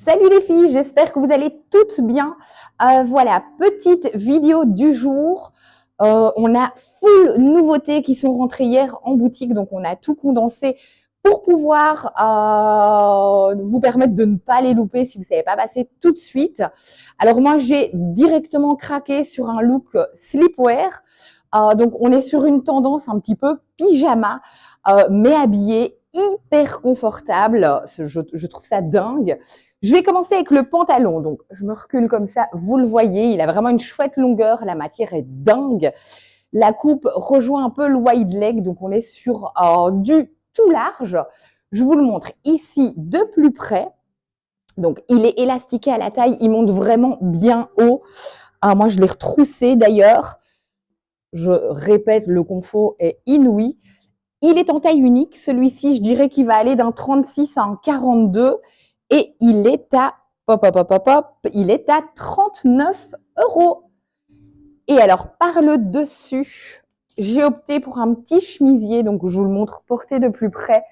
Salut les filles, j'espère que vous allez toutes bien. Voilà, petite vidéo du jour. On a full nouveautés qui sont rentrées hier en boutique, donc on a tout condensé pour pouvoir vous permettre de ne pas les louper si vous ne savez pas passer tout de suite. Alors moi, j'ai directement craqué sur un look sleepwear. Donc on est sur une tendance un petit peu pyjama, mais habillé, hyper confortable. Je trouve ça dingue. Je vais commencer avec le pantalon. Donc, je me recule comme ça. Vous le voyez, il a vraiment une chouette longueur. La matière est dingue. La coupe rejoint un peu le wide leg. Donc, on est sur du tout large. Je vous le montre ici de plus près. Donc, il est élastiqué à la taille. Il monte vraiment bien haut. Moi, je l'ai retroussé d'ailleurs. Je répète, le confort est inouï. Il est en taille unique. Celui-ci, je dirais qu'il va aller d'un 36 à un 42. Et il est à, il est à 39 €. Et alors, par le dessus, j'ai opté pour un petit chemisier. Donc, je vous le montre porté de plus près.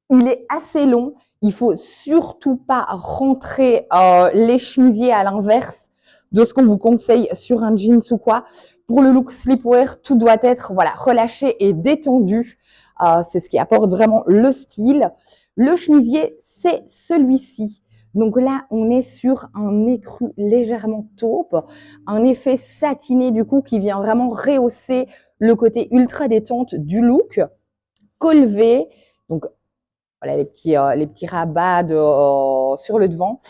Il est assez long. Il faut surtout pas rentrer les chemisiers à l'inverse de ce qu'on vous conseille sur un jeans ou quoi. Pour le look sleepwear, tout doit être voilà, relâché et détendu. C'est ce qui apporte vraiment le style. Le chemisier, c'est celui-ci. Donc là, on est sur un écru légèrement taupe, un effet satiné du coup qui vient vraiment rehausser le côté ultra détente du look. Col V, donc voilà les petits rabats sur le devant.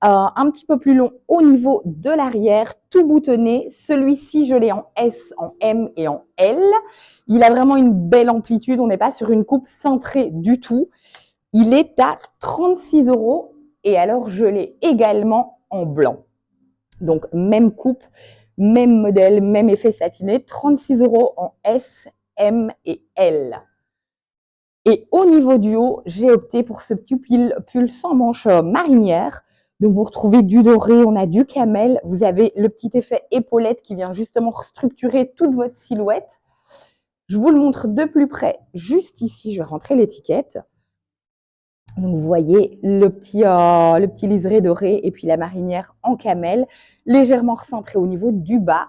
Un petit peu plus long au niveau de l'arrière, tout boutonné. Celui-ci, je l'ai en S, en M et en L. Il a vraiment une belle amplitude. On n'est pas sur une coupe cintrée du tout. Il est à 36 € et alors je l'ai également en blanc. Donc même coupe, même modèle, même effet satiné, 36 € en S, M et L. Et au niveau du haut, j'ai opté pour ce petit pull sans manche marinière. Donc vous retrouvez du doré, on a du camel, vous avez le petit effet épaulette qui vient justement structurer toute votre silhouette. Je vous le montre de plus près, juste ici, je vais rentrer l'étiquette. Donc vous voyez le petit liseré doré et puis la marinière en camel, légèrement recentrée au niveau du bas.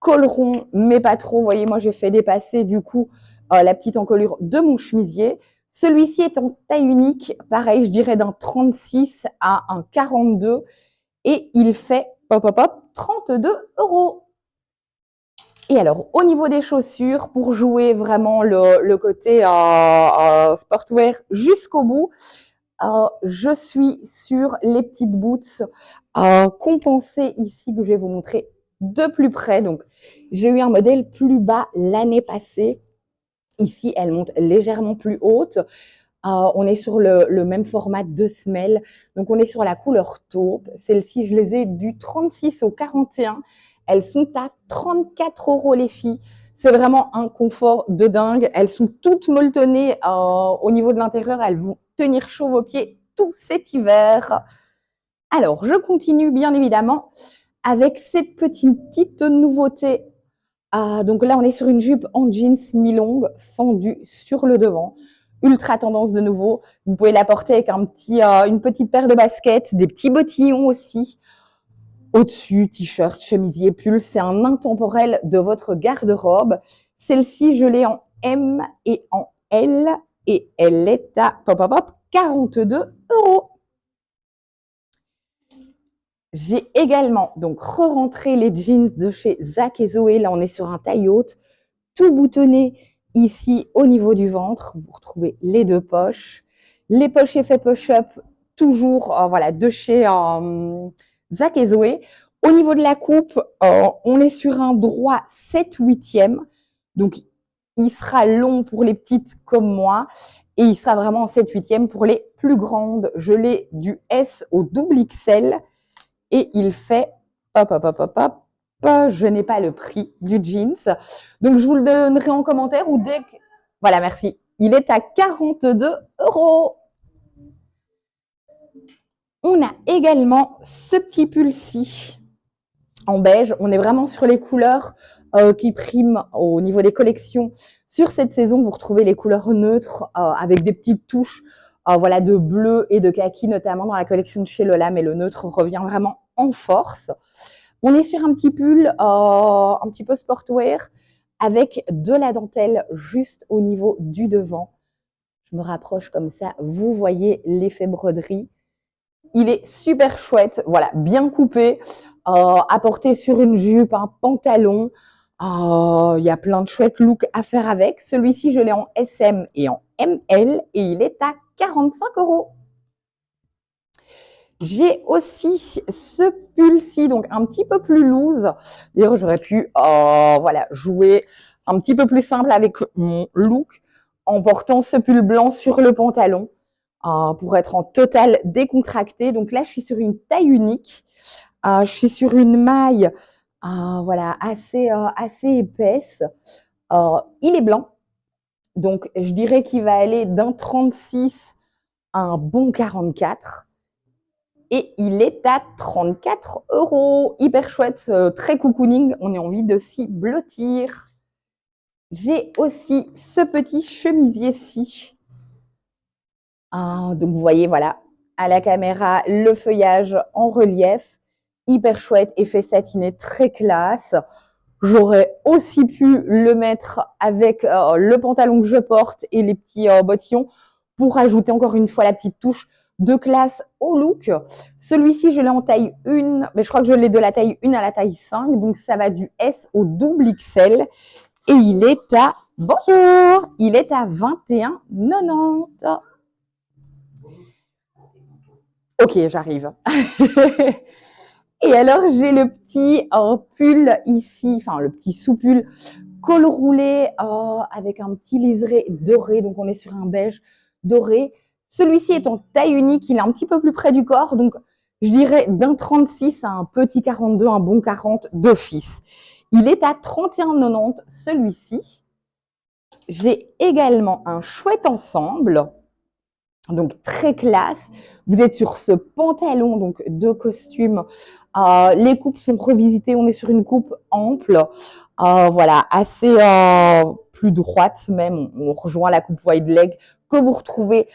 Col rond, mais pas trop. Vous voyez, moi j'ai fait dépasser du coup la petite encolure de mon chemisier. Celui-ci est en taille unique, pareil, je dirais d'un 36 à un 42 et il fait 32 €. Et alors, au niveau des chaussures, pour jouer vraiment le côté sportwear jusqu'au bout, je suis sur les petites boots compensées ici que je vais vous montrer de plus près. Donc, j'ai eu un modèle plus bas l'année passée. Ici, elle monte légèrement plus haute. On est sur le même format de semelle. Donc, on est sur la couleur taupe. Celles-ci, je les ai du 36 au 41. Elles sont à 34 € les filles. C'est vraiment un confort de dingue. Elles sont toutes molletonnées au niveau de l'intérieur. Elles vont tenir chaud vos pieds tout cet hiver. Alors, je continue bien évidemment avec cette petite nouveauté. Donc là, on est sur une jupe en jeans mi-longue, fendue sur le devant. Ultra tendance de nouveau. Vous pouvez la porter avec une petite paire de baskets, des petits bottillons aussi. Au-dessus, t-shirt, chemisier, pull, c'est un intemporel de votre garde-robe. Celle-ci, je l'ai en M et en L et elle est à 42 €. J'ai également donc re-rentré les jeans de chez Zach et Zoé. Là, on est sur un taille haute, tout boutonné ici au niveau du ventre. Vous retrouvez les deux poches. Les poches effet push-up, toujours voilà, de chez Zach et Zoé. Au niveau de la coupe, on est sur un droit 7/8e. Donc, il sera long pour les petites comme moi. Et il sera vraiment en 7/8e pour les plus grandes. Je l'ai du S au double XL. Et il fait, je n'ai pas le prix du jeans. Donc, je vous le donnerai en commentaire ou dès que… Voilà, merci. Il est à 42 €. On a également ce petit pull-ci en beige. On est vraiment sur les couleurs qui priment au niveau des collections. Sur cette saison, vous retrouvez les couleurs neutres avec des petites touches voilà, de bleu et de kaki, notamment dans la collection de chez Lola, mais le neutre revient vraiment en force. On est sur un petit pull, un petit peu sportwear, avec de la dentelle juste au niveau du devant. Je me rapproche comme ça, vous voyez l'effet broderie. Il est super chouette, voilà, bien coupé, à porter sur une jupe, un pantalon. Il y a plein de chouettes looks à faire avec. Celui-ci, je l'ai en SM et en ML et il est à 45 €. J'ai aussi ce pull-ci, donc un petit peu plus loose. D'ailleurs, j'aurais pu voilà, jouer un petit peu plus simple avec mon look en portant ce pull blanc sur le pantalon pour être en total décontracté. Donc là, je suis sur une taille unique. Je suis sur une maille voilà, assez épaisse. Il est blanc. Donc, je dirais qu'il va aller d'un 36 à un bon 44. Et il est à 34 €. Hyper chouette, très cocooning. On a envie de s'y blottir. J'ai aussi ce petit chemisier-ci. Donc, vous voyez, voilà, à la caméra, le feuillage en relief. Hyper chouette, effet satiné, très classe. J'aurais aussi pu le mettre avec le pantalon que je porte et les petits bottillons pour ajouter encore une fois la petite touche de classe au look. Celui-ci, je l'ai en taille 1, mais je crois que je l'ai de la taille 1 à la taille 5, donc ça va du S au double XL. Et il est à, bonjour, il est à 21,90 €. Ok, j'arrive. Et alors, j'ai le petit pull ici, enfin le petit sous-pull col roulé avec un petit liseré doré. Donc, on est sur un beige doré. Celui-ci est en taille unique. Il est un petit peu plus près du corps. Donc, je dirais d'un 36 à un petit 42, un bon 40 d'office. Il est à 31,90 € celui-ci. J'ai également un chouette ensemble. Donc, très classe. Vous êtes sur ce pantalon donc de costume. Les coupes sont revisitées. On est sur une coupe ample. Voilà, assez plus droite même. On rejoint la coupe wide leg que vous retrouvez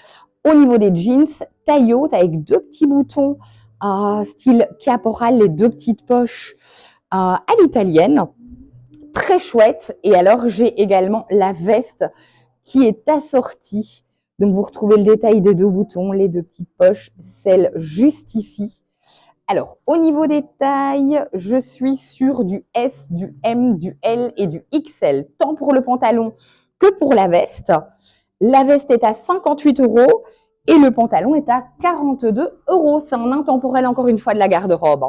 au niveau des jeans. Taille haute avec deux petits boutons style caporal, les deux petites poches à l'italienne. Très chouette. Et alors, j'ai également la veste qui est assortie. Donc, vous retrouvez le détail des deux boutons, les deux petites poches, celle juste ici. Alors, au niveau des tailles, je suis sur du S, du M, du L et du XL, tant pour le pantalon que pour la veste. La veste est à 58 € et le pantalon est à 42 €. C'est un intemporel, encore une fois, de la garde-robe.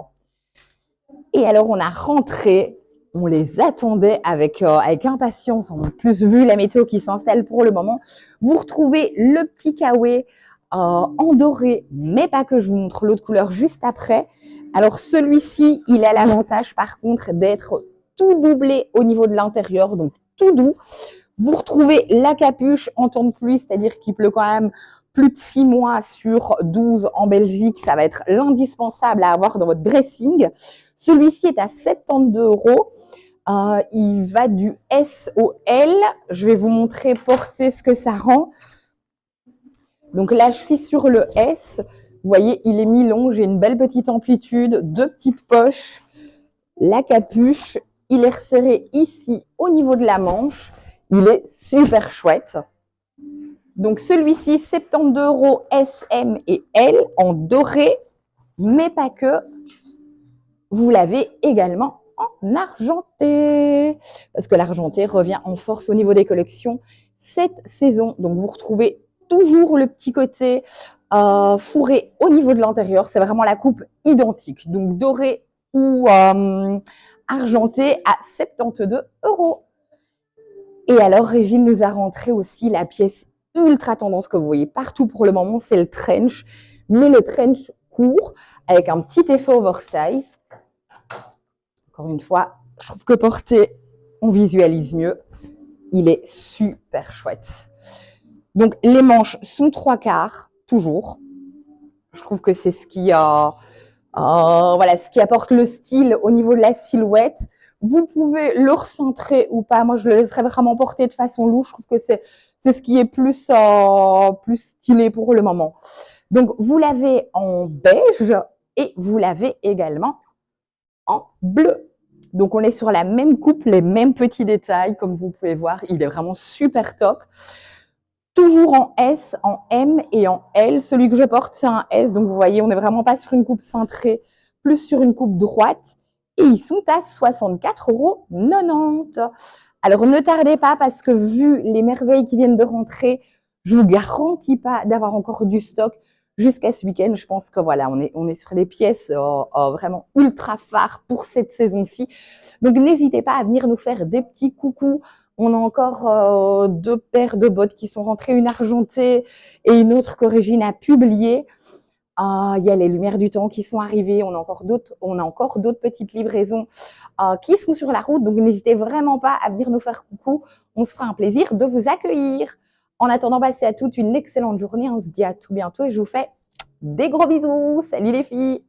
Et alors, on a rentré, on les attendait avec impatience. En plus, vu la météo qui s'installe pour le moment, vous retrouvez le petit kawaii en doré, mais pas que. Je vous montre l'autre couleur juste après. Alors, celui-ci, il a l'avantage, par contre, d'être tout doublé au niveau de l'intérieur, donc tout doux. Vous retrouvez la capuche en temps de pluie, c'est-à-dire qu'il pleut quand même plus de 6 mois sur 12 en Belgique. Ça va être l'indispensable à avoir dans votre dressing. Celui-ci est à 72 €. Il va du S au L. Je vais vous montrer porter ce que ça rend. Donc là, je suis sur le S. Vous voyez, il est mi-long. J'ai une belle petite amplitude, deux petites poches. La capuche, il est resserré ici au niveau de la manche. Il est super chouette. Donc celui-ci, 72 € S, M et L en doré, mais pas que. Vous l'avez également en argenté, parce que l'argenté revient en force au niveau des collections cette saison. Donc, vous retrouvez toujours le petit côté fourré au niveau de l'intérieur. C'est vraiment la coupe identique. Donc, doré ou argenté à 72 €. Et alors, Régine nous a rentré aussi la pièce ultra tendance que vous voyez partout pour le moment, c'est le trench. Mais le trench court avec un petit effet oversize. Encore une fois, je trouve que porter, on visualise mieux. Il est super chouette. Donc, les manches sont 3/4, toujours. Je trouve que c'est ce qui voilà, ce qui apporte le style au niveau de la silhouette. Vous pouvez le recentrer ou pas. Moi, je le laisserais vraiment porter de façon lourde. Je trouve que C'est ce qui est plus stylé pour le moment. Donc, vous l'avez en beige et vous l'avez également en bleu. Donc, on est sur la même coupe, les mêmes petits détails, comme vous pouvez voir. Il est vraiment super top. Toujours en S, en M et en L. Celui que je porte, c'est un S. Donc, vous voyez, on n'est vraiment pas sur une coupe cintrée, plus sur une coupe droite. Et ils sont à 64,90 €. Alors, ne tardez pas parce que vu les merveilles qui viennent de rentrer, je ne vous garantis pas d'avoir encore du stock jusqu'à ce week-end. Je pense que voilà, on est sur des pièces vraiment ultra phares pour cette saison-ci. Donc, n'hésitez pas à venir nous faire des petits coucous. On a encore 2 paires de bottes qui sont rentrées, une argentée et une autre qu'Origine a publiée. Il y a les lumières du temps qui sont arrivées. On a encore d'autres petites livraisons qui sont sur la route. Donc, n'hésitez vraiment pas à venir nous faire coucou. On se fera un plaisir de vous accueillir. En attendant, passez à toutes une excellente journée. On se dit à tout bientôt et je vous fais des gros bisous. Salut les filles!